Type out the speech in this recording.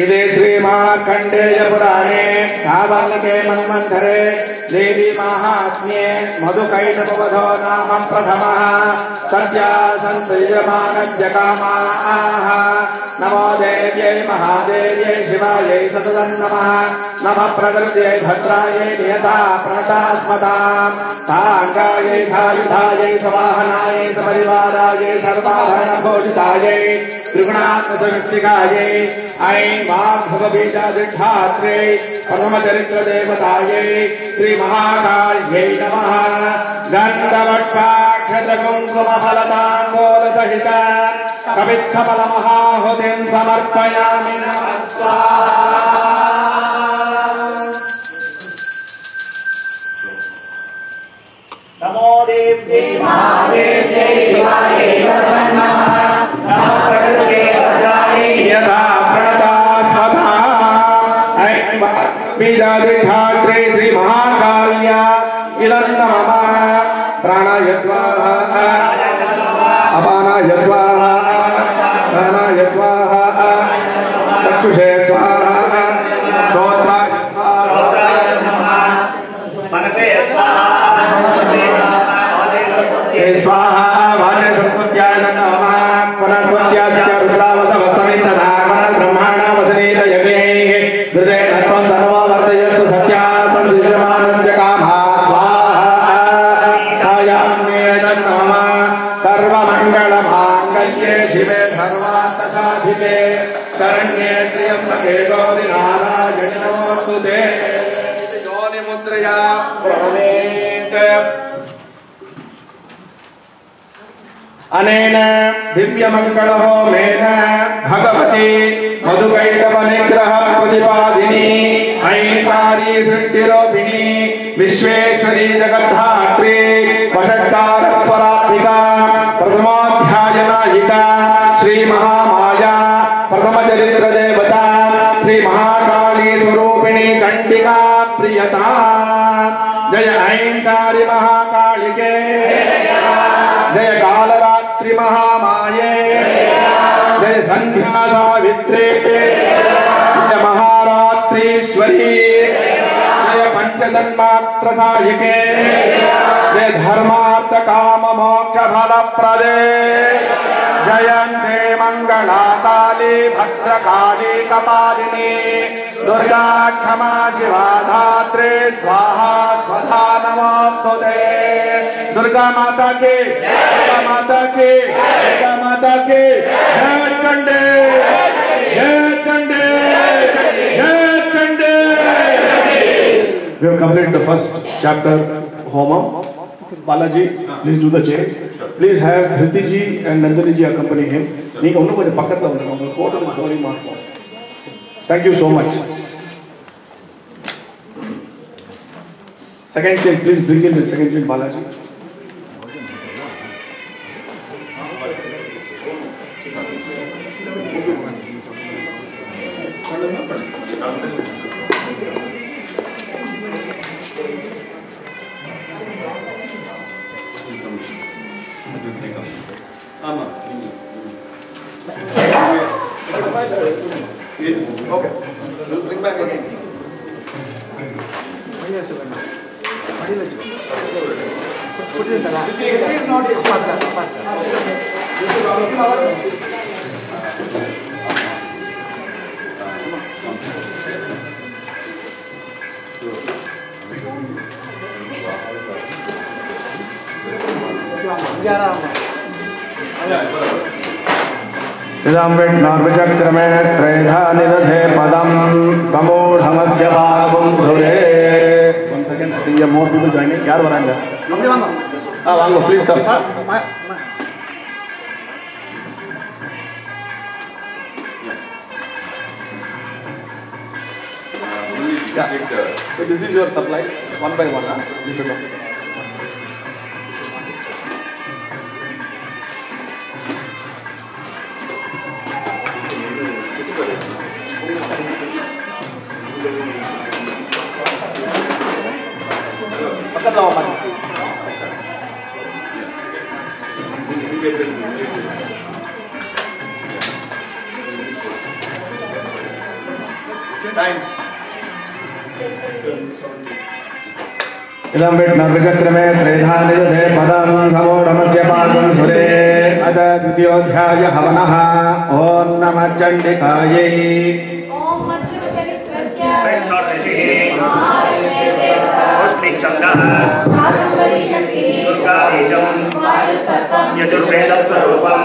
इति श्रीमार्कण्डेय पुराणे सावर्णिके मन्वन्तरे देवी माहात्म्ये मधुकैटभवधो नाम प्रथमः सत्या संसृज्यमानस्य कामाः नमो देव्यै महादेव्यै शिवायै सततं नमः नमः प्रकृत्यै भद्रायै नियता प्रणतास्मतां साङ्गायै सायुधायै सवाहनायै सपरिवारायै सर्वाभरणभूषितायै त्रिगुणात्मसविष्टिकायै ऐं वाग्भवबीजादिधात्रे परमचरित्रदेवतायै श्रीमहाकाल्यै नमः गन्धवक्षाक्षतकुङ्कुमफलताङ्गोलसहित कवित्थफलमहाहुतिं समर्पयामि नमः स्वाहा। नमो देव्यै महादेव्यै शिवायै सर्वं नमः नमः प्रकृते भद्रायै यथा प्रणता सदा बीजादिधात्रे श्री महाकाल्या इदं नमः प्राणाय स्वाहा अपानाय स्वाहा प्राणाय स्वाहा चक्षुषे स्वाहा श्रोत्राय स्वाहा मनसे स्वाहा स्वाहा वाचे सरस्वत्याय नमः वनस्पत्याय रुद्रावसवसमित धामन ब्रह्माण वसनेत यज्ञैः हृदये तत्त्वं सर्वं वर्धयस्व सत्या संदृश्यमानस्य कामः स्वाहा कायाग्नेयं नमः सर्वमङ्गलमाङ्गल्ये शिवे सर्वार्थसाधिके शरण्ये त्र्यम्बके गौरि नारायणि नमोस्तुते योनिमुद्रया प्रणमेत् अनेन दिव्यमङ्गलहोमेन भगवती मधुकैटभनिग्रह प्रतिपादिनी ऐङ्कारी सृष्टिरूपिणी विश्वेश्वरी जगद्धात्री वषट्कारस्वरात्मिका प्रथमोऽध्यायनायिका श्रीमहामाया प्रथमचरित्रदेवता श्रीमहाकाली स्वरूपिणी चण्डिका प्रियता जय ऐङ्कारी महाकालिके जय कालरात्रि महामाये जय संध्या सावित्रे जय महारात्रीश्वरी जय पंचतन्मात्र सायिके जय धर्मार्थ काम मोक्ष फल प्रदे जयन्ते मंगला काली भद्रकाली कपालिनी दुर्गा क्षमा शिवा धात्री स्वाहा स्वधा नमोस्तुते। दुर्गा माता के दुर्गा माता के दुर्गा माता के जय चंडे जय चंडे जय चंडे। We have completed the first chapter Homam. Balaji, please do the change. Please have Dhriti ji and Nandini ji accompany him. Thank you so much. Second change, please bring in the second change, Balaji. Okay. Bring back again. Put it in the lap. It is not faster. This is all of our. नार्वचक्रमे त्रैधा निदधे पदम समूढ़मस्य भागं सुरे। 1 second, I think there are more people joining. यार वरांगा वांगो please come. Yeah. So this is your supply, one by one. You should know. इदं विष्णुर्विचक्रमे त्रेधानिदधे पदं समूढमस्य पादं सुरे अथ द्वितीयोऽध्याय हवनः ॐ नमः चण्डिकायै यजुर्वेदस्वरूपं